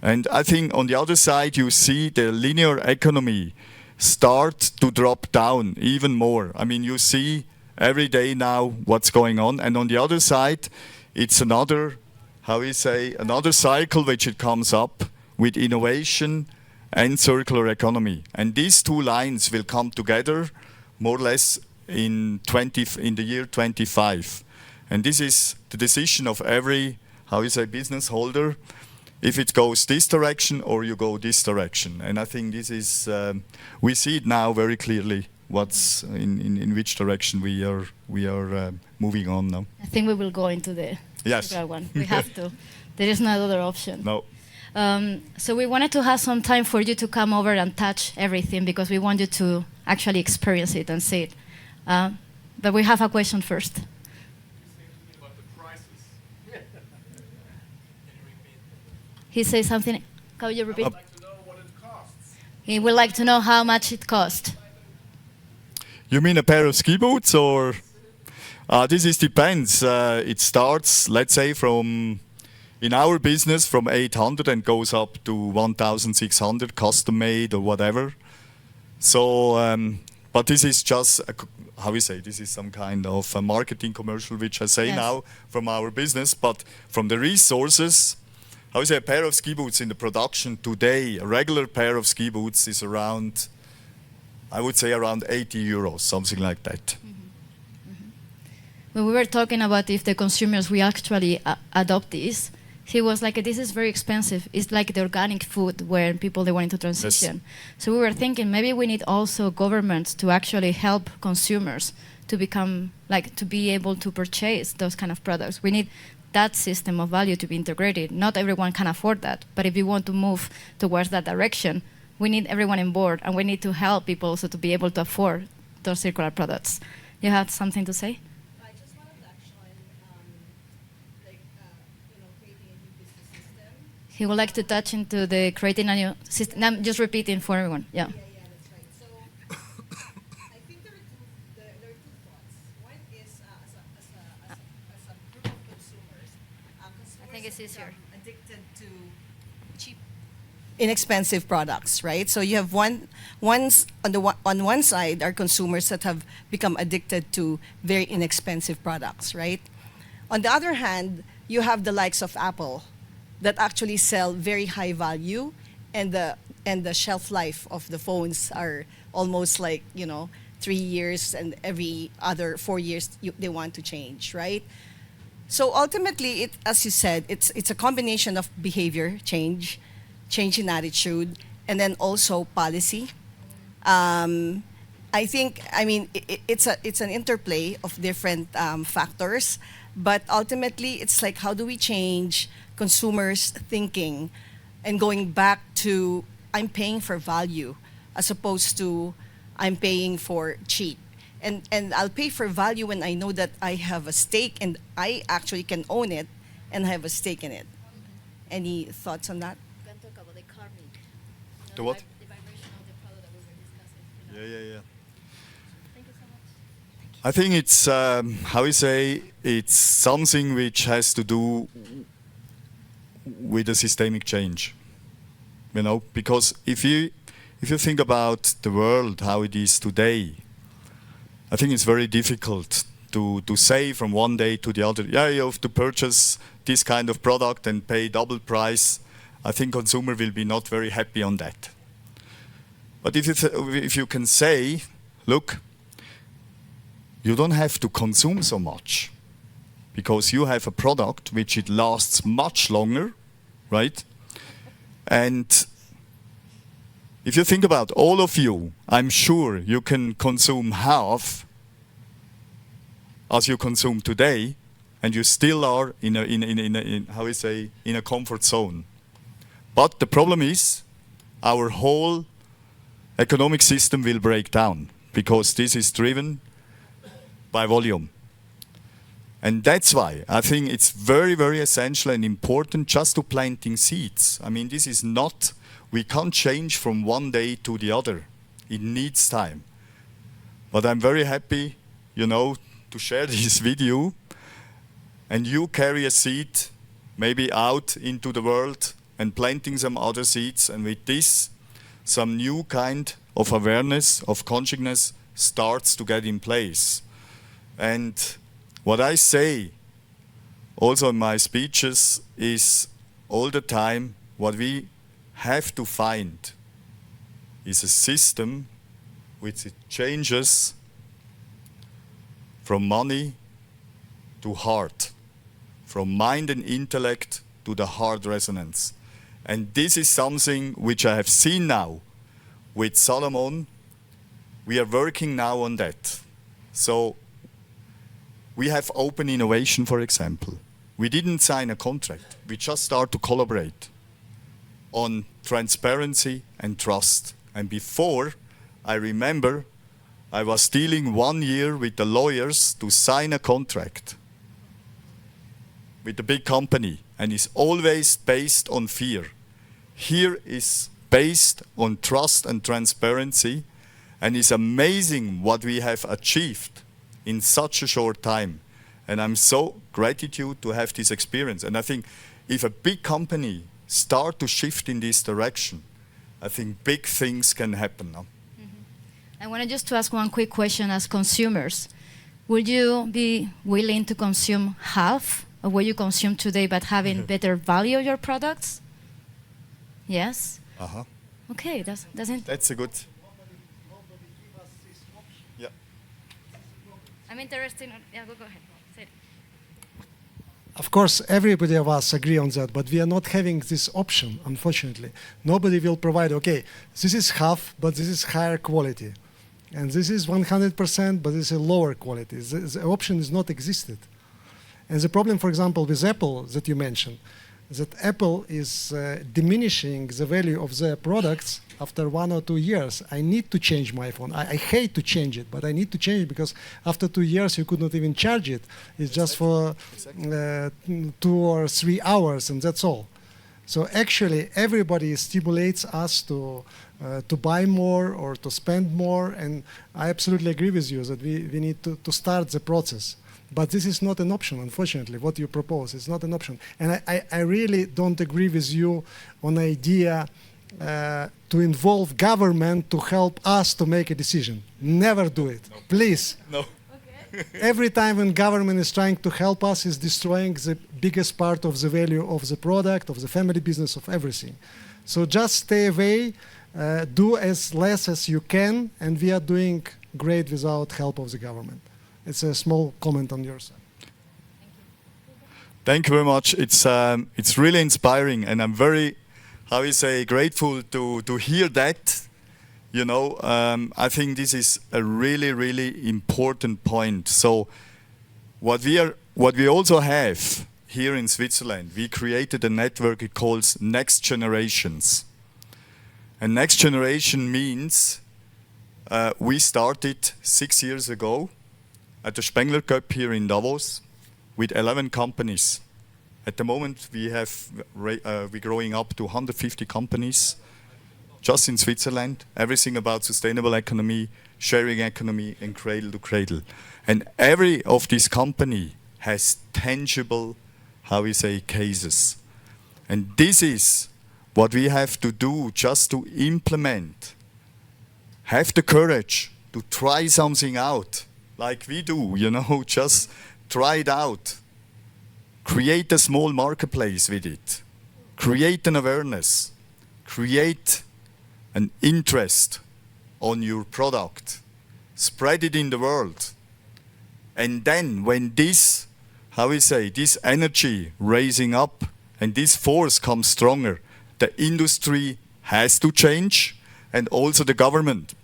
And I think on the other side, you see the linear economy start to drop down even more. I mean, you see every day now what's going on. And on the other side, it's another, how we say, another cycle which it comes up with innovation and circular economy. And these two lines will come together more or less in the year 25. And this is the decision of every, how you say, business holder, if it goes this direction or you go this direction. And I think this is, we see it now very clearly, what's in which direction we are moving on now. I think we will go into the Yes. circular one. We have to. There is no other option. No. So we wanted to have some time for you to come over and touch everything because we want you to actually experience it and see it. But we have a question first. He says something. Can you repeat? He would like to know how much it cost. You mean a pair of ski boots, or this is depends. It starts, let's say, from in our business from 800 and goes up to 1,600, custom made or whatever. So, but this is just how we say. This is some kind of a marketing commercial, which I say Yes. now from our business, but from the resources. How is a pair of ski boots in the production today? A regular pair of ski boots is around, I would say, around 80 euros, something like that. When we were talking about if the consumers we actually adopt this, he was like, "This is very expensive. It's like the organic food where people they want to transition." So we were thinking maybe we need also governments to actually help consumers to become to be able to purchase those kind of products. We need that system of value to be integrated. Not everyone can afford that, but if you want to move towards that direction, we need everyone on board, and we need to help people also to be able to afford those circular products. You had something to say? I just wanted to actually, creating a new business system. He would like to touch into the creating a new system. I'm just repeating for everyone. Yeah. Yeah, that's right. So I think there are two thoughts. One is as a group of consumers, I think it's easier. addicted to cheap, inexpensive products, right? So you have on one side are consumers that have become addicted to very inexpensive products, right? On the other hand, you have the likes of Apple that actually sell very high value, and the shelf life of the phones are almost 3 years, and every other 4 years they want to change, right? So ultimately, as you said, it's a combination of behavior change in attitude, and then also policy. It's an interplay of different factors, but ultimately, it's like how do we change consumers' thinking and going back to I'm paying for value as opposed to I'm paying for cheap. And I'll pay for value when I know that I have a stake and I actually can own it and have a stake in it. Any thoughts on that? We can talk about the karmic. The what? The vibration of the product that we were discussing. Yeah. Thank you so much. I think it's how we say, it's something which has to do with a systemic change. Because if you think about the world how it is today, I think it's very difficult to say from one day to the other, you have to purchase this kind of product and pay double price. I think consumer will be not very happy on that. But if you can say, look, you don't have to consume so much because you have a product which it lasts much longer, right? And if you think about all of you, I'm sure you can consume half as you consume today, and you still are in a comfort zone. But the problem is, our whole economic system will break down because this is driven by volume. And that's why I think it's very, very essential and important just to planting seeds. I mean, this is not, we can't change from one day to the other. It needs time. But I'm very happy, to share this with you. And you carry a seed maybe out into the world and planting some other seeds. And with this, some new kind of awareness, of consciousness starts to get in place. And what I say also in my speeches is all the time what we have to find is a system which changes from money to heart, from mind and intellect to the heart resonance. And this is something which I have seen now with Solomon. We are working now on that. So we have open innovation, for example. We didn't sign a contract. We just start to collaborate on transparency and trust. And before, I remember I was dealing 1 year with the lawyers to sign a contract with a big company, and it's always based on fear. Here is based on trust and transparency, and it's amazing what we have achieved in such a short time. And I'm so gratitude to have this experience. And I think if a big company start to shift in this direction, I think big things can happen now. I wanted just to ask one quick question as consumers. Would you be willing to consume half of what you consume today but having better value of your products? Yes? Uh-huh. Okay, That's a good... Yeah. I'm interested in... Yeah, go ahead. Say it. Of course, everybody of us agree on that, but we are not having this option, unfortunately. Nobody will provide, okay, this is half, but this is higher quality. And this is 100%, but this is a lower quality. The option is not existed. And the problem, for example, with Apple that you mentioned, that Apple is diminishing the value of their products after 1 or 2 years. I need to change my phone. I hate to change it, but I need to change it because after 2 years you could not even charge it. It's just for 2 or 3 hours, and that's all. So actually, everybody stimulates us to buy more or to spend more, and I absolutely agree with you that we need to start the process. But this is not an option, unfortunately. What you propose is not an option. And I really don't agree with you on the idea to involve government to help us to make a decision. Never do it, please. No. Every time when government is trying to help us, is destroying the biggest part of the value of the product, of the family business, of everything. So just stay away, do as less as you can, and we are doing great without help of the government. It's a small comment on your side. Thank you very much. It's really inspiring, and I'm very, grateful to hear that. You know, I think this is a really, really important point. So, what we also have here in Switzerland, we created a network. It calls Next Generations, and Next Generation means we started 6 years ago at the Spengler Cup here in Davos with 11 companies. At the moment, we're growing up to 150 companies just in Switzerland, everything about sustainable economy, sharing economy, and cradle to cradle. And every of these company has tangible, cases. And this is what we have to do just to implement. Have the courage to try something out, like we do, just try it out. Create a small marketplace with it. Create an awareness. Create an interest on your product. Spread it in the world. And then when this, this energy raising up and this force comes stronger, the industry has to change, and also the government.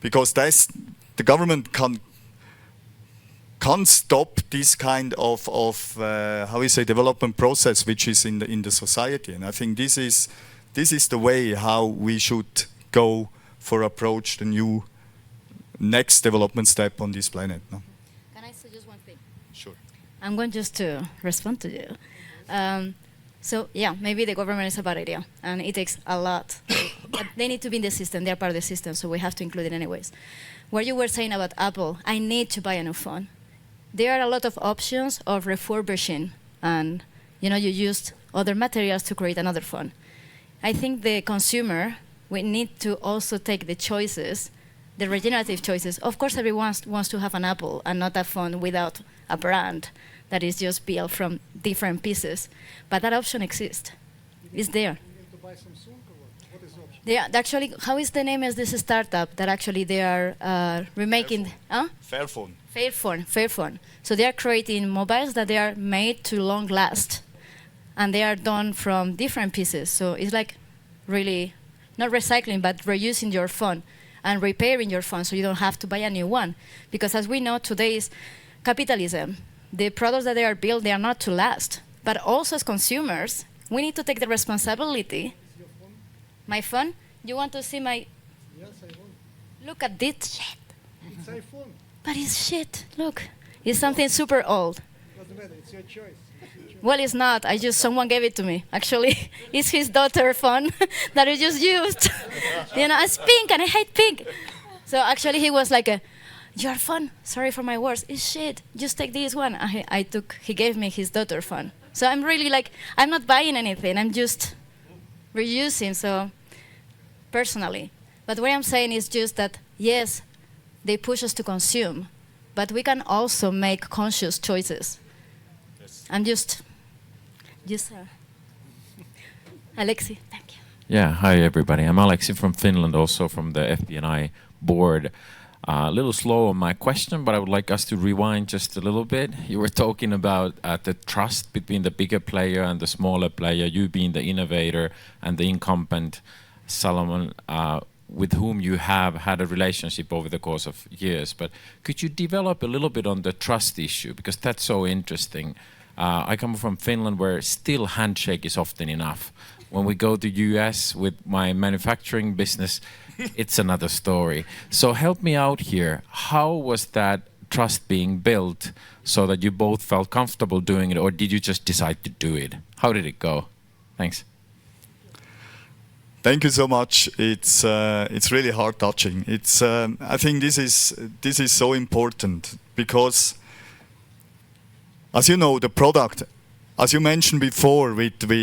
Because the government can't stop this kind of development process which is in the society. And I think this is the way how we should go for approach the new next development step on this planet. No? Can I suggest one thing? Sure. I'm going just to respond to you. So yeah, maybe the government is a bad idea, and it takes a lot. But they need to be in the system. They're part of the system, so we have to include it anyways. What you were saying about Apple, I need to buy a new phone. There are a lot of options of refurbishing, and you used other materials to create another phone. I think the consumer, we need to also take the choices the regenerative choices. Of course, everyone wants to have an Apple and not a phone without a brand that is just built from different pieces. But that option exists. It's there. They are actually, how is the name of this startup that actually they are remaking? Fairphone. Fairphone. So they are creating mobiles that they are made to long last, and they are done from different pieces. So it's like really not recycling, but reusing your phone and repairing your phone, so you don't have to buy a new one. Because as we know, today's capitalism, the products that they are built, they are not to last. But also as consumers, we need to take the responsibility. My phone? You want to see my... Yes, I want. Look at this shit. It's iPhone. But it's shit. Look. It's something super old. Doesn't matter. It's your choice. Well, it's not. Someone gave it to me. Actually, it's his daughter's phone that I just used. It's pink and I hate pink. So actually he was like, your phone, sorry for my words, it's shit. Just take this one. He gave me his daughter's phone. So I'm really like, I'm not buying anything. I'm just reusing, so personally. But what I'm saying is just that, yes, they push us to consume, but we can also make conscious choices. Yes. I'm just Alexi, thank you. Yeah, hi everybody. I'm Alexi from Finland, also from the FP&I board. A little slow on my question, but I would like us to rewind just a little bit. You were talking about the trust between the bigger player and the smaller player, you being the innovator and the incumbent, Solomon, with whom you have had a relationship over the course of years. But could you develop a little bit on the trust issue? Because that's so interesting. I come from Finland, where still handshake is often enough. When we go to US with my manufacturing business, it's another story. So help me out here. How was that trust being built so that you both felt comfortable doing it, or did you just decide to do it? How did it go? Thanks. Thank you so much. It's really heart touching. I think this is so important because, as you know, the product, as you mentioned before, with the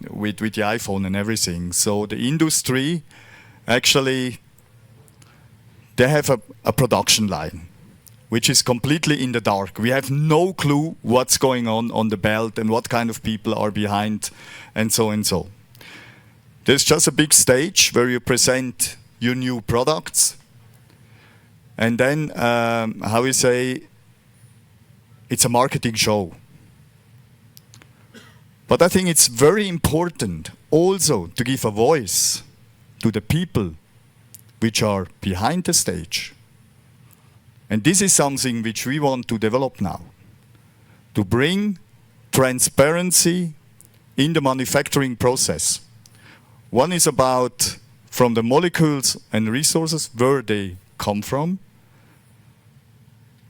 iPhone and everything. So the industry, actually, they have a production line, which is completely in the dark. We have no clue what's going on the belt and what kind of people are behind, and so and so. There's just a big stage where you present your new products, and then, how we say, it's a marketing show. But I think it's very important also to give a voice to the people which are behind the stage. And this is something which we want to develop now, to bring transparency in the manufacturing process. One is about from the molecules and resources, where they come from.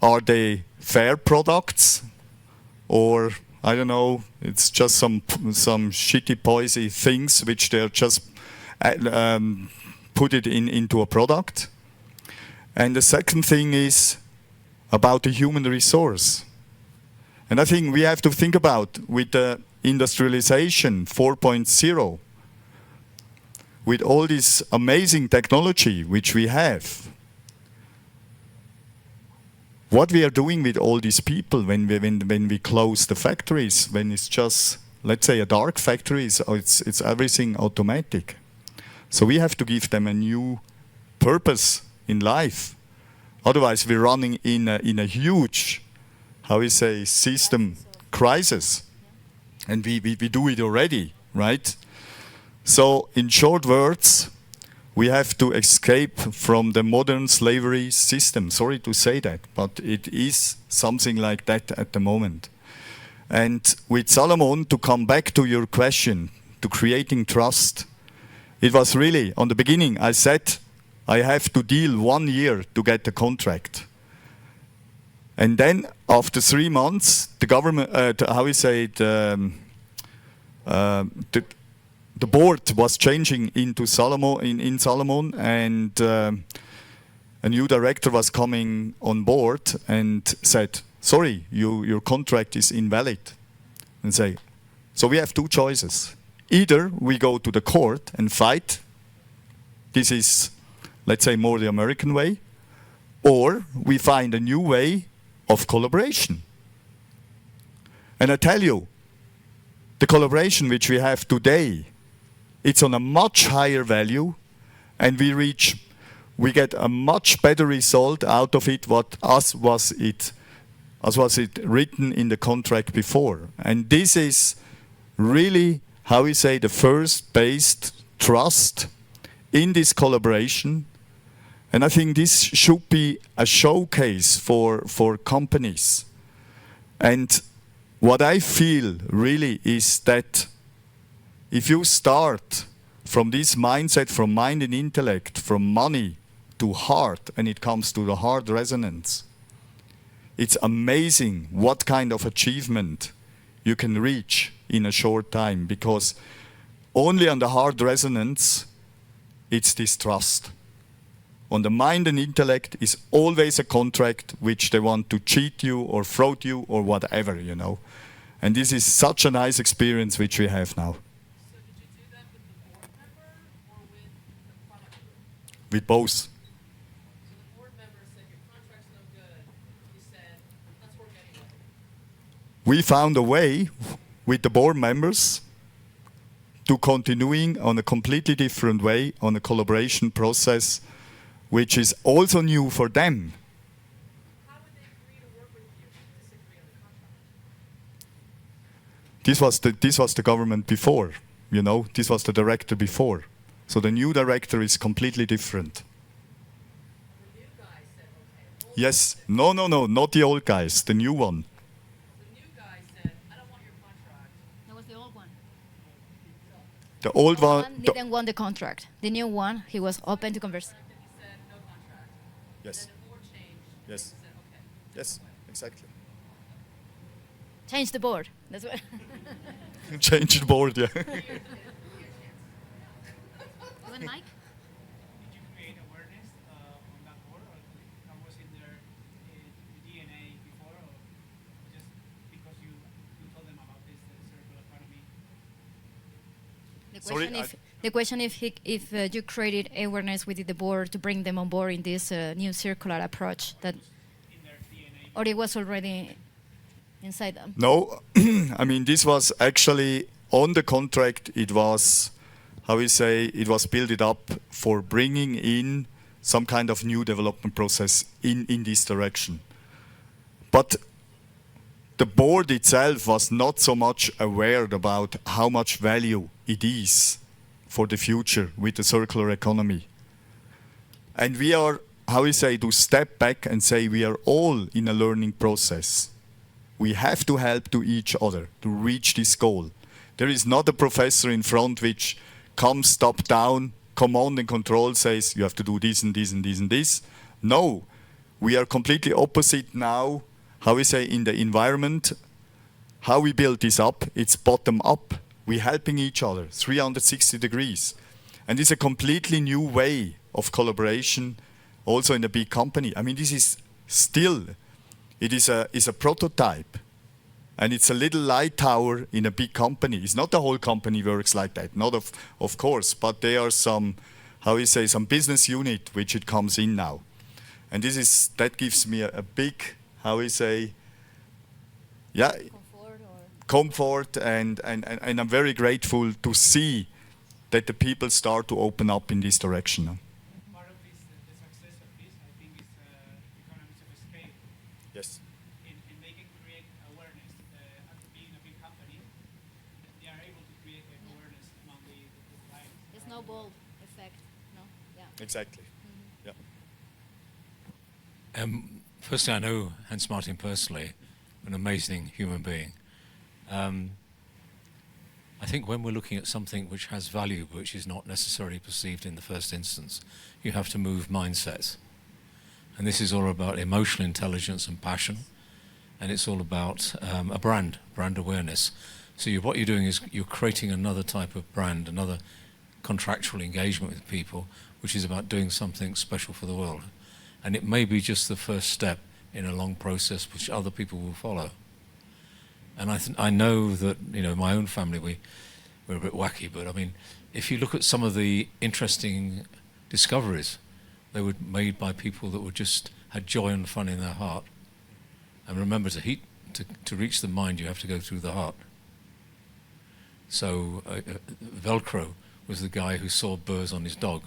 Are they fair products? Or, I don't know, it's just some shitty, poisy things which they're just put it into a product. And the second thing is about the human resource. And I think we have to think about, with the industrialization 4.0, with all this amazing technology which we have, what we are doing with all these people when we close the factories, when it's just, let's say, a dark factory, it's everything automatic. So we have to give them a new purpose in life. Otherwise, we're running in a huge, how we say, system crisis. And we do it already, right? So in short words, we have to escape from the modern slavery system. Sorry to say that, but it is something like that at the moment. And with Solomon, to come back to your question, to creating trust, it was really, on the beginning, I said, I have to deal 1 year to get the contract. And then, after 3 months, the government, how we say it, the board was changing into Solomon, in Solomon, and a new director was coming on board and said, sorry, your contract is invalid. And say, so we have two choices. Either we go to the court and fight. This is let's say more the American way, or we find a new way of collaboration. And I tell you, the collaboration which we have today, it's on a much higher value, and we get a much better result out of it as was it written in the contract before. And this is really, how we say, the first based trust in this collaboration. And I think this should be a showcase for companies. And what I feel really is that if you start from this mindset, from mind and intellect, from money to heart, and it comes to the heart resonance, it's amazing what kind of achievement you can reach in a short time, because only on the heart resonance, it's this trust. On the mind and intellect is always a contract which they want to cheat you or fraud you or whatever, you know. And this is such a nice experience which we have now. So did you do that with the board member or with the product group? With both. So the board member said your contract's no good. You said, let's work anyway. We found a way with the board members to continuing on a completely different way, on a collaboration process, which is also new for them. How would they agree to work with you if you disagree on the contract? This was the government before, you know. This was the director before. So the new director is completely different. The new guy said, okay. Yes. No, not the old guys. The new one. The new guy said, I don't want your contract. That was the old one. The old The one. one didn't want the contract. The new one, he was open to converse. And he said, no contract. Yes. Then the board changed. Yes. He said, okay. Yes. Exactly. Change the board. That's what. Change the board. Yeah. You want Mike? Did you create awareness on that board, or that was in their DNA before, or just because you told them about this circular economy? The Sorry, question the question if you created awareness within the board to bring them on board in this new circular approach that, In their DNA. or it was already inside them. No, I mean, this was actually on the contract. It was, how we say, it was built up for bringing in some kind of new development process in this direction. But the board itself was not so much aware about how much value it is for the future with the circular economy. And we are, how we say, to step back and say we are all in a learning process. We have to help to each other to reach this goal. There is not a professor in front which comes top down, command and control, says you have to do this and this and this and this. No, we are completely opposite now, how we say, in the environment. How we build this up, it's bottom up. We're helping each other, 360 degrees. And it's a completely new way of collaboration, also in a big company. I mean, this is still, it is a prototype. And it's a little light tower in a big company. It's not the whole company works like that, not of course, but there are some, how we say, some business unit which it comes in now. And that gives me a big, how we say, yeah, comfort, and I'm very grateful to see that the people start to open up in this direction. Part of this, the success of this, I think, is economies of scale. Yes. And they can create awareness. Being a big company, they are able to create awareness among the clients. The snowball effect, no? Yeah. Exactly. Yeah. Firstly, I know Hans Martin personally, an amazing human being. I think when we're looking at something which has value, which is not necessarily perceived in the first instance, you have to move mindsets. And this is all about emotional intelligence and passion, and it's all about a brand awareness. So what you're doing is you're creating another type of brand, another contractual engagement with people, which is about doing something special for the world. And it may be just the first step in a long process which other people will follow. And I know that, my own family, we're a bit wacky, but I mean, if you look at some of the interesting discoveries They were made by people that were just had joy and fun in their heart. And remember, to reach the mind, you have to go through the heart. So Velcro was the guy who saw burrs on his dog.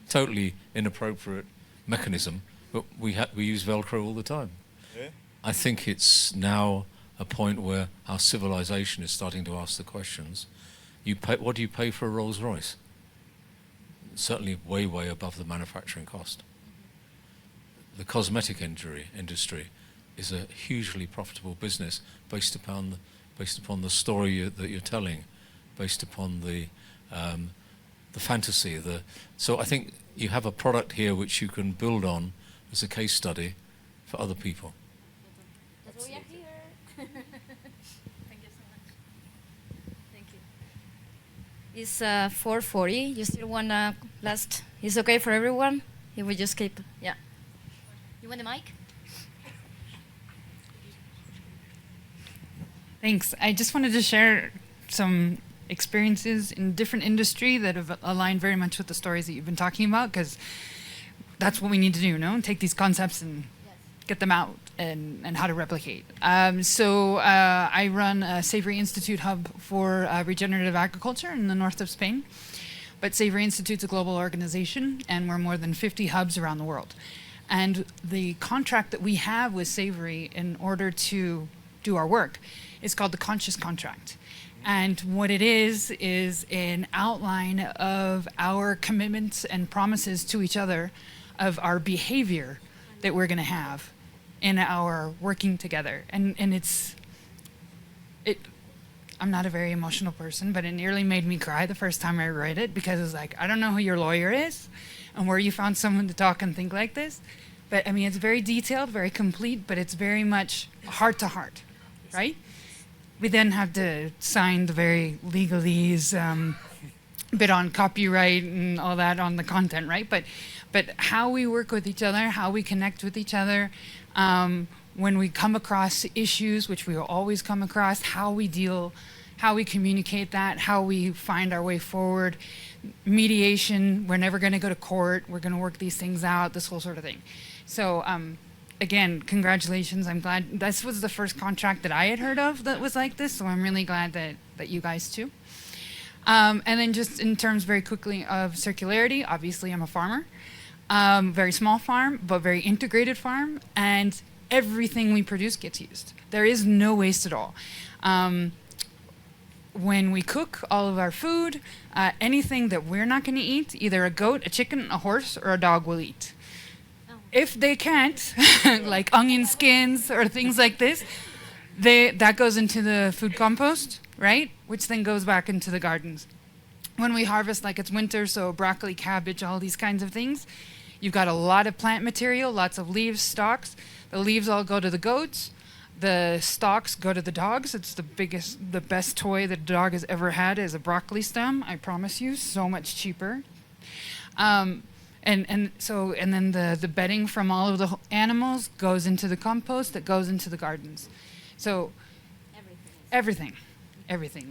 Totally inappropriate mechanism, but we use Velcro all the time. Yeah. I think it's now a point where our civilization is starting to ask the questions. What do you pay for a Rolls Royce? Certainly way, way above the manufacturing cost. The cosmetic industry is a hugely profitable business based upon the story that you're telling, based upon the fantasy. So I think you have a product here which you can build on as a case study for other people. That's why we are here. Thank you so much. Thank you. It's 4:40. You still want last? It's okay for everyone? If we just keep, yeah. You want the mic? Thanks. I just wanted to share some experiences in different industry that have aligned very much with the stories that you've been talking about, because that's what we need to do, no? Take these concepts and get them out and how to replicate. So I run a Savory Institute hub for regenerative agriculture in the north of Spain. But Savory Institute's a global organization, and we're more than 50 hubs around the world. And the contract that we have with Savory in order to do our work is called the Conscious Contract. And what it is an outline of our commitments and promises to each other of our behavior that we're going to have in our working together. And I'm not a very emotional person, but it nearly made me cry the first time I read it, because it's like, I don't know who your lawyer is and where you found someone to talk and think like this. But I mean, it's very detailed, very complete, but it's very much heart to heart, right? We then have to sign the very legalese bit on copyright and all that on the content, right? But how we work with each other, how we connect with each other, when we come across issues, which we will always come across, how we deal, how we communicate that, how we find our way forward, mediation, we're never going to go to court, we're going to work these things out, this whole sort of thing. So again, congratulations. I'm glad this was the first contract that I had heard of that was like this, so I'm really glad that you guys too. And then just in terms very quickly of circularity, obviously I'm a farmer, very small farm, but very integrated farm, and everything we produce gets used. There is no waste at all. When we cook all of our food, anything that we're not going to eat, either a goat, a chicken, a horse, or a dog will eat. If they can't, like onion skins or things like this, that goes into the food compost, right? Which then goes back into the gardens. When we harvest, like it's winter, so broccoli, cabbage, all these kinds of things, you've got a lot of plant material, lots of leaves, stalks. The leaves all go to the goats. The stalks go to the dogs. It's the best toy that a dog has ever had is a broccoli stem. I promise you, so much cheaper. And then the bedding from all of the animals goes into the compost that goes into the gardens. So everything.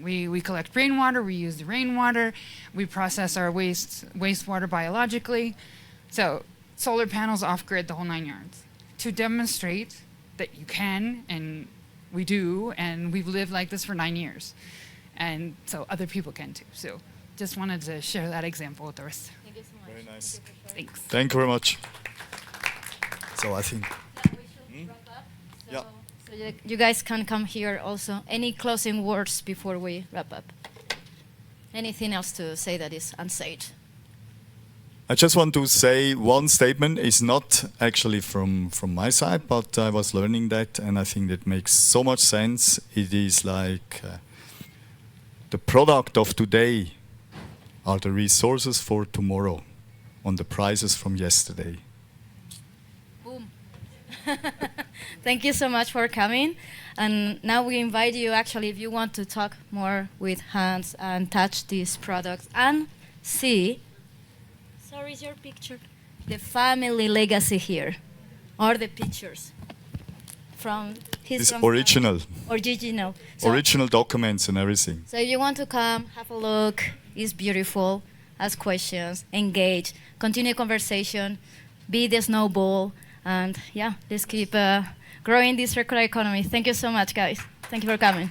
We collect rainwater. We use the rainwater. We process our wastewater biologically. So solar panels off grid, the whole 9 yards. To demonstrate that you can, and we do, and we've lived like this for 9 years. And so other people can too. So just wanted to share that example with the rest. Thank you so much. Very nice. Thanks. Thank you very much. So I think. We should wrap up. So you guys can come here also. Any closing words before we wrap up? Anything else to say that is unsaid? I just want to say one statement is not actually from my side, but I was learning that, and I think that makes so much sense. It is like the product of today are the resources for tomorrow on the prices from yesterday. Boom. Thank you so much for coming. And now we invite you, actually, if you want to talk more with Hans and touch these products and see. Sorry, is your picture? The family legacy here, or the pictures from his It's original. Original. So, Original documents and everything. so if you want to come, have a look. It's beautiful. ask questions, engage, continue conversation, be the snowball, and yeah, let's keep growing this circular economy. Thank you so much, guys. Thank you for coming.